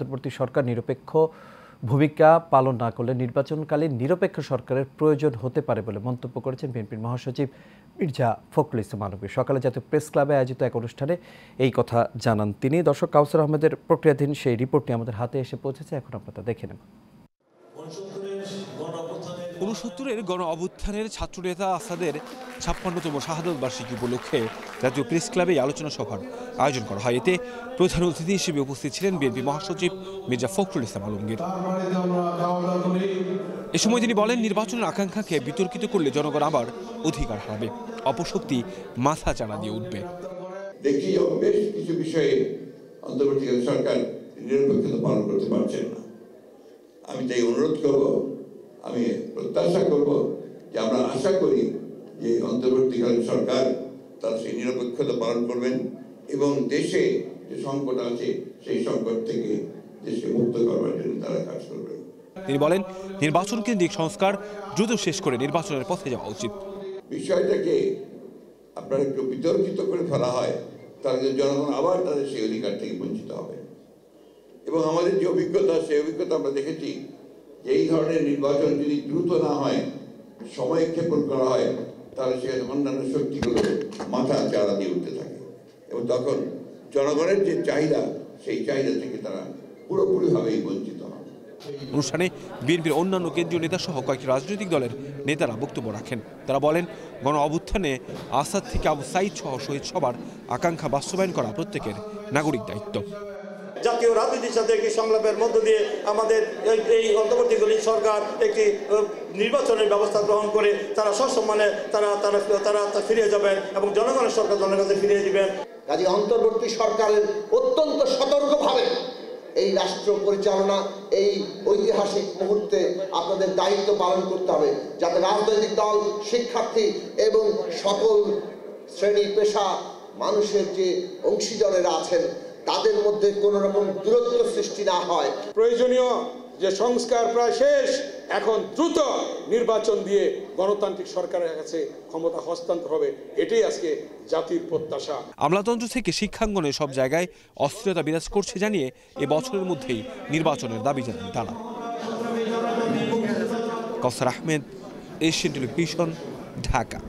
অন্তর্বর্তী সরকার নিরপেক্ষ ভূমিকা পালন না করলে নির্বাচনকালীন নিরপেক্ষ সরকারের প্রয়োজন হতে পারে বলে মন্তব্য করেছেন বিএনপির মহাসচিব মির্জা ফখরুল ইসলাম আলমগীর। সকালে জাতীয় প্রেস ক্লাবে আয়োজিত এক অনুষ্ঠানে এই কথা জানান তিনি। দর্শক, কাউসার আহমেদের প্রক্রিয়াধীন সেই রিপোর্টটি আমাদের হাতে এসে পৌঁছেছে, এখন আপনারা দেখে নেন। ৬৯-এর গণ অভ্যুত্থানের ছাত্রনেতা আসাদের ৫৬তম শাহাদত বার্ষিকী উপলক্ষে জাতীয় প্রেস ক্লাবে আলোচনা সভার আয়োজন করা হয়। এতে প্রধান অতিথি হিসেবে উপস্থিত ছিলেন বিএনপি মহাসচিব মির্জা ফখরুল ইসলাম আলমগীর। এ সময় তিনি বলেন, নির্বাচনের আকাঙ্ক্ষাকে বিতর্কিত করলে জনগণ আবার অধিকার হারাবে, অপশক্তি মাথা চাড়া দিয়ে উঠবে। দেখি বেশ কিছু বিষয়ে অন্তর্বর্তীকালীন সরকার নিরপেক্ষতা পালন করতে পারছেন না। আমি তাই অনুরোধ করব, আমি প্রত্যাশা করব যে আমরা আশা করি যে অন্তর্বর্তীকালীন সরকার তার সেই নিরপেক্ষতা পালন করবেন এবং দেশে যে সংকট আছে সেই সংকট থেকে দেশকে মুক্ত করবার জন্য তারা কাজ করবেন। তিনি বলেন, নির্বাচন কেন্দ্রিক সংস্কার দ্রুত শেষ করে নির্বাচনের পথে যাওয়া উচিত। বিষয়টাকে আপনার একটু বিতর্কিত করে ফেলা হয়, তাহলে জনগণ আবার তাদের সেই অধিকার থেকে বঞ্চিত হবে। এবং আমাদের যে অভিজ্ঞতা, সেই অভিজ্ঞতা আমরা দেখেছি যে এই ধরনের নির্বাচন যদি দ্রুত না হয়, সময় ক্ষেপণ করা হয়, তাহলে সেখানে অন্যান্য শক্তিগুলো মাথা চাড়া দিয়ে উঠতে থাকে এবং তখন জনগণের যে চাহিদা, সেই চাহিদা থেকে তারা পুরোপুরিভাবেই বঞ্চিত হয়। অনুষ্ঠানে বিএনপির অন্যান্য কেন্দ্রীয় নেতা সহ কয়েকটি রাজনৈতিক দলের নেতারা বক্তব্য রাখেন। তারা বলেন, গণ অভ্যুত্থানে আসাদ থেকে আবু সাঈদ সহ শহীদ সবার আকাঙ্ক্ষা বাস্তবায়ন করা প্রত্যেকের নাগরিক দায়িত্ব। জাতীয় রাজনীতির সাথে একটি সংলাপের মধ্য দিয়ে আমাদের এই অন্তর্বর্তীকালীন সরকার একটি নির্বাচনের ব্যবস্থা গ্রহণ করে তারা সসম্মানে তারা ফিরে যাবেন এবং জনগণের সরকার জনের কাছে ফিরিয়ে দিবেন। কাজে অন্তর্বর্তী সরকারের অত্যন্ত সতর্কভাবে এই রাষ্ট্র পরিচালনা, এই ঐতিহাসিক মুহূর্তে আপনাদের দায়িত্ব পালন করতে হবে, যাতে রাজনৈতিক দল, শিক্ষার্থী এবং সকল শ্রেণী পেশা মানুষের যে অংশীজনেরা আছেন তাদের মধ্যে কোনো রকম দূরত্ব সৃষ্টি না হয়। প্রয়োজনীয় যে সংস্কার প্রায় শেষ, এখন দ্রুত নির্বাচন দিয়ে গণতান্ত্রিক সরকারের কাছে ক্ষমতা হস্তান্তর হবে, এটাই আজকে জাতির প্রত্যাশা। আমলাতন্ত্র থেকে শিক্ষাঙ্গনে সব জায়গায় অস্থিরতা বিরাজ করছে জানিয়ে এ বছরের মধ্যেই নির্বাচনের দাবি জানান তারা। কাউসার আহমেদ, এশিয়ান টেলিভিশন, ঢাকা।